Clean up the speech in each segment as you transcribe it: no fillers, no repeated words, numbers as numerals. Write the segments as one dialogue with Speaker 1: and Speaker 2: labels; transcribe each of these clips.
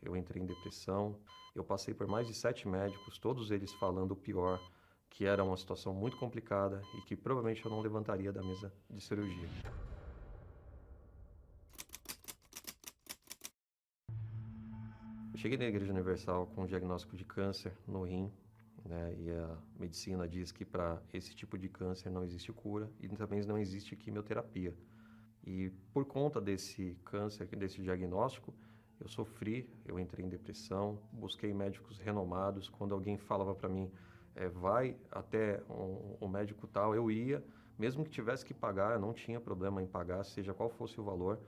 Speaker 1: Eu entrei em depressão, eu passei por mais de 7 médicos, todos eles falando o pior, que era uma situação muito complicada e que provavelmente eu não levantaria da mesa de cirurgia. Eu cheguei na Igreja Universal com um diagnóstico de câncer no rim, né? E a medicina diz que para esse tipo de câncer não existe cura e também não existe quimioterapia. E por conta desse câncer, desse diagnóstico, eu sofri, eu entrei em depressão, busquei médicos renomados. Quando alguém falava para mim, vai até um médico tal, eu ia, mesmo que tivesse que pagar, eu não tinha problema em pagar, seja qual fosse o valor,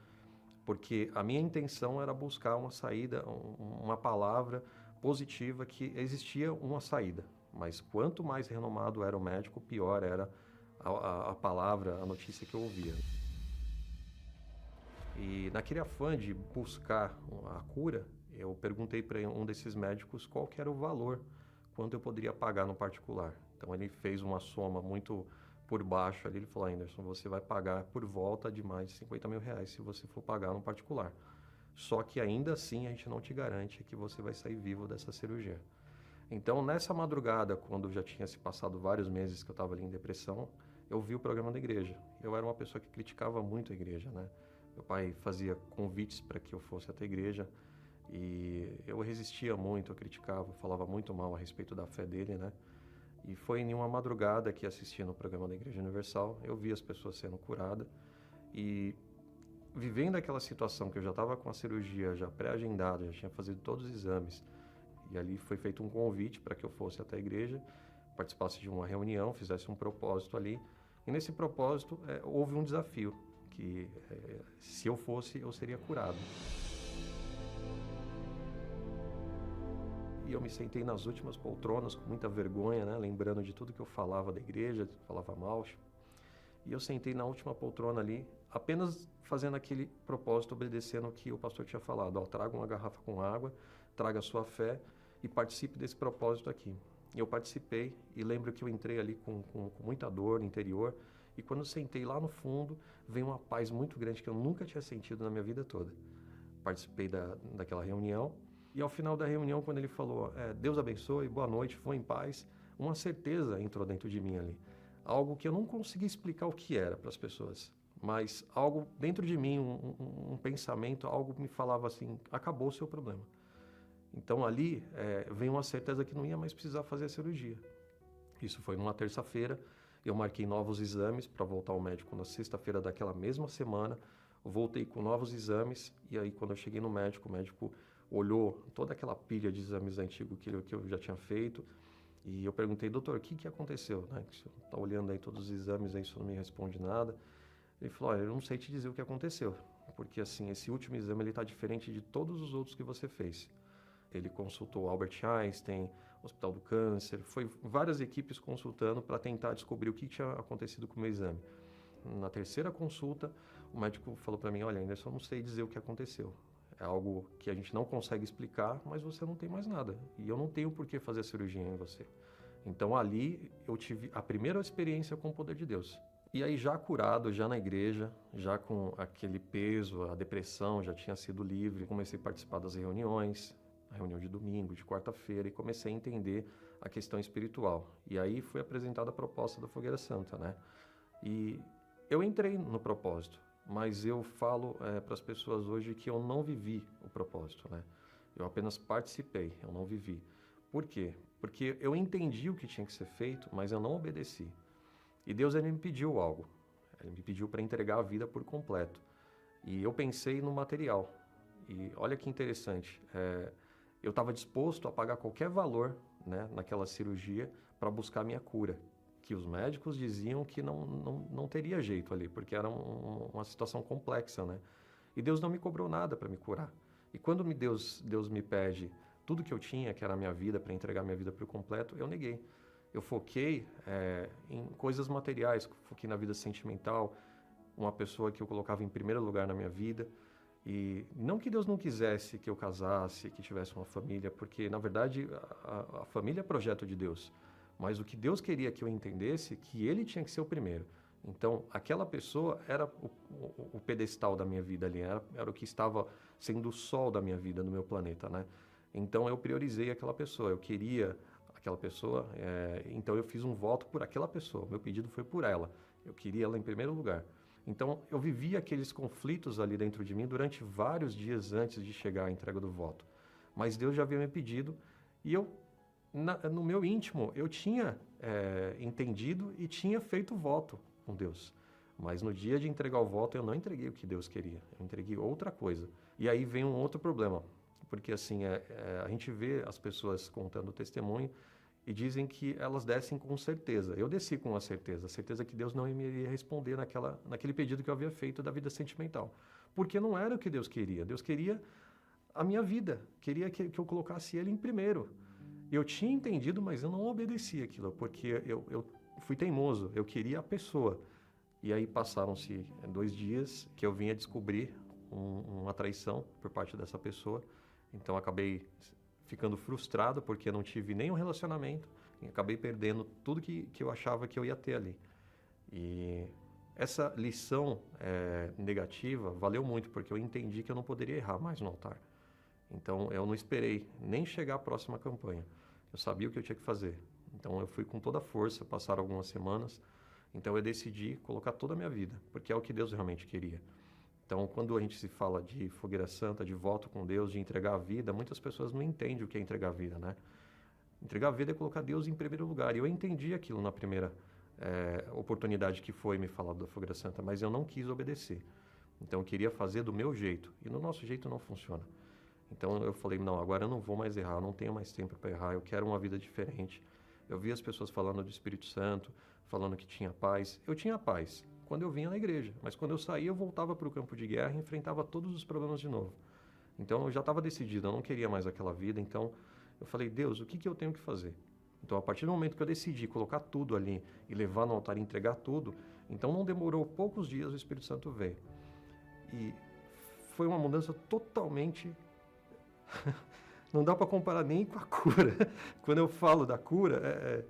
Speaker 1: porque a minha intenção era buscar uma saída, uma palavra positiva que existia uma saída. Mas quanto mais renomado era o médico, pior era a palavra, a notícia que eu ouvia. E naquele afã de buscar a cura, eu perguntei para um desses médicos qual que era o valor, quanto eu poderia pagar no particular. Então ele fez uma soma muito por baixo ali, ele falou, Anderson, você vai pagar por volta de mais de 50 mil reais se você for pagar no particular. Só que ainda assim a gente não te garante que você vai sair vivo dessa cirurgia. Então nessa madrugada, quando já tinha se passado vários meses que eu estava ali em depressão, eu vi o programa da igreja. Eu era uma pessoa que criticava muito a igreja, né? Meu pai fazia convites para que eu fosse até a igreja e eu resistia muito, eu criticava, falava muito mal a respeito da fé dele, né? E foi em uma madrugada que, assistindo o programa da Igreja Universal, eu vi as pessoas sendo curadas e vivendo aquela situação que eu já estava com a cirurgia já pré-agendada, já tinha feito todos os exames e ali foi feito um convite para que eu fosse até a igreja, participasse de uma reunião, fizesse um propósito ali. E nesse propósito houve um desafio, que se eu fosse, eu seria curado. E eu me sentei nas últimas poltronas com muita vergonha, né? Lembrando de tudo que eu falava da igreja, falava mal. E eu sentei na última poltrona ali, apenas fazendo aquele propósito, obedecendo o que o pastor tinha falado. Ó, traga uma garrafa com água, traga a sua fé e participe desse propósito aqui. E eu participei e lembro que eu entrei ali com muita dor no interior. E quando eu sentei lá no fundo, veio uma paz muito grande que eu nunca tinha sentido na minha vida toda. Participei daquela reunião e ao final da reunião, quando ele falou, Deus abençoe, boa noite, foi em paz, uma certeza entrou dentro de mim ali. Algo que eu não conseguia explicar o que era para as pessoas, mas algo dentro de mim, um pensamento, algo me falava assim, acabou o seu problema. Então ali veio uma certeza que não ia mais precisar fazer a cirurgia. Isso foi numa terça-feira, eu marquei novos exames para voltar ao médico na sexta-feira daquela mesma semana, voltei com novos exames e aí quando eu cheguei no médico, o médico olhou toda aquela pilha de exames antigos que eu já tinha feito e eu perguntei, doutor, o que aconteceu? Né? Você está olhando aí todos os exames, aí isso não me responde nada. Ele falou, olha, eu não sei te dizer o que aconteceu, porque assim, esse último exame ele está diferente de todos os outros que você fez. Ele consultou Albert Einstein, Hospital do Câncer, foi várias equipes consultando para tentar descobrir o que tinha acontecido com o meu exame. Na terceira consulta, o médico falou para mim, olha, ainda só não sei dizer o que aconteceu. É algo que a gente não consegue explicar, mas você não tem mais nada. E eu não tenho por que fazer a cirurgia em você. Então ali eu tive a primeira experiência com o poder de Deus. E aí já curado, já na igreja, já com aquele peso, a depressão já tinha sido livre, comecei a participar das reuniões, a reunião de domingo, de quarta-feira, e comecei a entender a questão espiritual. E aí foi apresentada a proposta da Fogueira Santa, né? E eu entrei no propósito, mas eu falo para as pessoas hoje que eu não vivi o propósito, né? Eu apenas participei, eu não vivi. Por quê? Porque eu entendi o que tinha que ser feito, mas eu não obedeci. E Deus ele me pediu algo. Ele me pediu para entregar a vida por completo. E eu pensei no material. E olha que interessante. Eu estava disposto a pagar qualquer valor, né, naquela cirurgia para buscar a minha cura. Que os médicos diziam que não teria jeito ali, porque era uma situação complexa, né? E Deus não me cobrou nada para me curar. E quando Deus me pede tudo que eu tinha, que era a minha vida, para entregar minha vida por completo, eu neguei. Eu foquei em coisas materiais, foquei na vida sentimental, uma pessoa que eu colocava em primeiro lugar na minha vida. E não que Deus não quisesse que eu casasse, que tivesse uma família, porque na verdade a família é projeto de Deus. Mas o que Deus queria que eu entendesse, que Ele tinha que ser o primeiro. Então, aquela pessoa era o pedestal da minha vida ali, era o que estava sendo o sol da minha vida, no meu planeta, né? Então, eu priorizei aquela pessoa, eu queria aquela pessoa, então eu fiz um voto por aquela pessoa, meu pedido foi por ela, eu queria ela em primeiro lugar. Então, eu vivia aqueles conflitos ali dentro de mim durante vários dias antes de chegar à entrega do voto. Mas Deus já havia me pedido e eu, no meu íntimo, eu tinha entendido e tinha feito voto com Deus. Mas no dia de entregar o voto, eu não entreguei o que Deus queria, eu entreguei outra coisa. E aí vem um outro problema, porque assim, a gente vê as pessoas contando o testemunho e dizem que elas descem com certeza. Eu desci com a certeza que Deus não me iria responder naquele pedido que eu havia feito da vida sentimental. Porque não era o que Deus queria. Deus queria a minha vida, queria que eu colocasse Ele em primeiro. Eu tinha entendido, mas eu não obedeci aquilo, porque eu fui teimoso, eu queria a pessoa. E aí passaram-se 2 dias que eu vinha descobrir uma traição por parte dessa pessoa. Então acabei ficando frustrado porque não tive nenhum relacionamento e acabei perdendo tudo que eu achava que eu ia ter ali. E essa lição negativa valeu muito porque eu entendi que eu não poderia errar mais no altar. Então eu não esperei nem chegar à próxima campanha. Eu sabia o que eu tinha que fazer. Então eu fui com toda a força, passaram algumas semanas. Então eu decidi colocar toda a minha vida, porque é o que Deus realmente queria. Então, quando a gente se fala de fogueira santa, de voto com Deus, de entregar a vida, muitas pessoas não entendem o que é entregar a vida, né? Entregar a vida é colocar Deus em primeiro lugar. E eu entendi aquilo na primeira oportunidade que foi me falar da fogueira santa, mas eu não quis obedecer. Então, eu queria fazer do meu jeito. E no nosso jeito não funciona. Então, eu falei, não, agora eu não vou mais errar, eu não tenho mais tempo para errar, eu quero uma vida diferente. Eu vi as pessoas falando do Espírito Santo, falando que tinha paz. Eu tinha paz quando eu vinha na igreja, mas quando eu saía eu voltava para o campo de guerra e enfrentava todos os problemas de novo. Então eu já estava decidido, eu não queria mais aquela vida, então eu falei, Deus, o que eu tenho que fazer? Então a partir do momento que eu decidi colocar tudo ali e levar no altar e entregar tudo, então não demorou poucos dias, o Espírito Santo veio. E foi uma mudança totalmente... não dá para comparar nem com a cura. Quando eu falo da cura,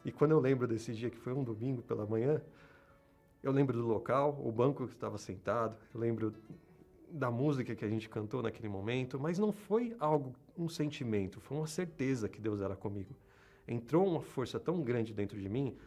Speaker 1: e quando eu lembro desse dia que foi um domingo pela manhã, eu lembro do local, o banco que estava sentado, eu lembro da música que a gente cantou naquele momento, mas não foi um sentimento, foi uma certeza que Deus era comigo. Entrou uma força tão grande dentro de mim,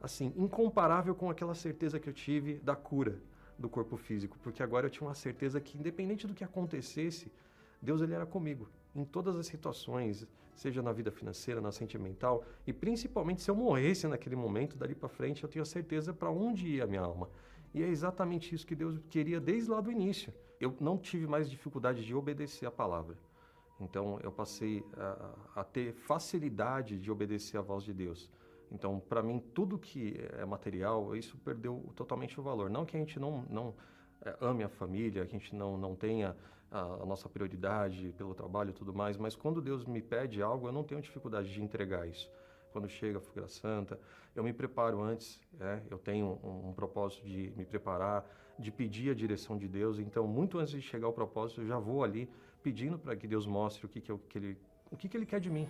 Speaker 1: assim, incomparável com aquela certeza que eu tive da cura do corpo físico, porque agora eu tinha uma certeza que, independente do que acontecesse, Deus ele era comigo, em todas as situações, seja na vida financeira, na sentimental, e principalmente se eu morresse naquele momento, dali para frente, eu tenho a certeza para onde ia a minha alma. E é exatamente isso que Deus queria desde lá do início. Eu não tive mais dificuldade de obedecer a palavra. Então, eu passei a ter facilidade de obedecer a voz de Deus. Então, para mim, tudo que é material, isso perdeu totalmente o valor. Não que a gente não ame a família, que a gente não tenha a nossa prioridade pelo trabalho e tudo mais, mas quando Deus me pede algo, eu não tenho dificuldade de entregar isso. Quando chega a fogueira santa, eu me preparo antes, eu tenho um propósito de me preparar, de pedir a direção de Deus, então muito antes de chegar ao propósito, eu já vou ali pedindo para que Deus mostre o que Ele quer de mim.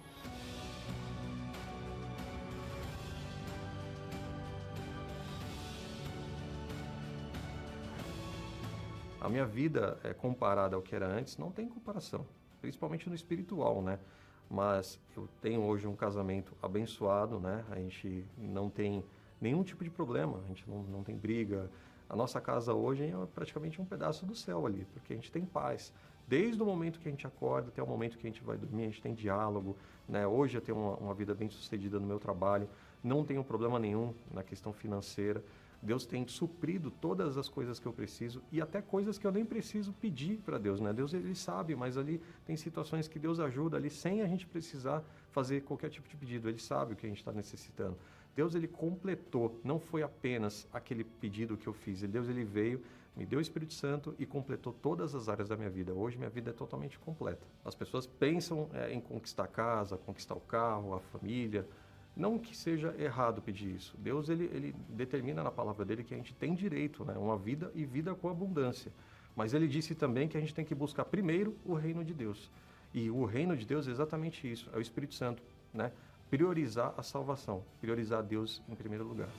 Speaker 1: A minha vida, comparada ao que era antes, não tem comparação, principalmente no espiritual, né? Mas eu tenho hoje um casamento abençoado, né? A gente não tem nenhum tipo de problema, a gente não tem briga. A nossa casa hoje é praticamente um pedaço do céu ali, porque a gente tem paz. Desde o momento que a gente acorda até o momento que a gente vai dormir, a gente tem diálogo, né? Hoje eu tenho uma vida bem sucedida no meu trabalho, não tenho problema nenhum na questão financeira. Deus tem suprido todas as coisas que eu preciso e até coisas que eu nem preciso pedir para Deus, né? Deus, ele sabe, mas ali tem situações que Deus ajuda ali sem a gente precisar fazer qualquer tipo de pedido. Ele sabe o que a gente está necessitando. Deus, ele completou, não foi apenas aquele pedido que eu fiz. Deus, ele veio, me deu o Espírito Santo e completou todas as áreas da minha vida. Hoje, minha vida é totalmente completa. As pessoas pensam em conquistar a casa, conquistar o carro, a família. Não que seja errado pedir isso. Deus, ele determina na palavra dele que a gente tem direito, né? Uma vida e vida com abundância. Mas ele disse também que a gente tem que buscar primeiro o reino de Deus. E o reino de Deus é exatamente isso, é o Espírito Santo, né? Priorizar a salvação, priorizar Deus em primeiro lugar.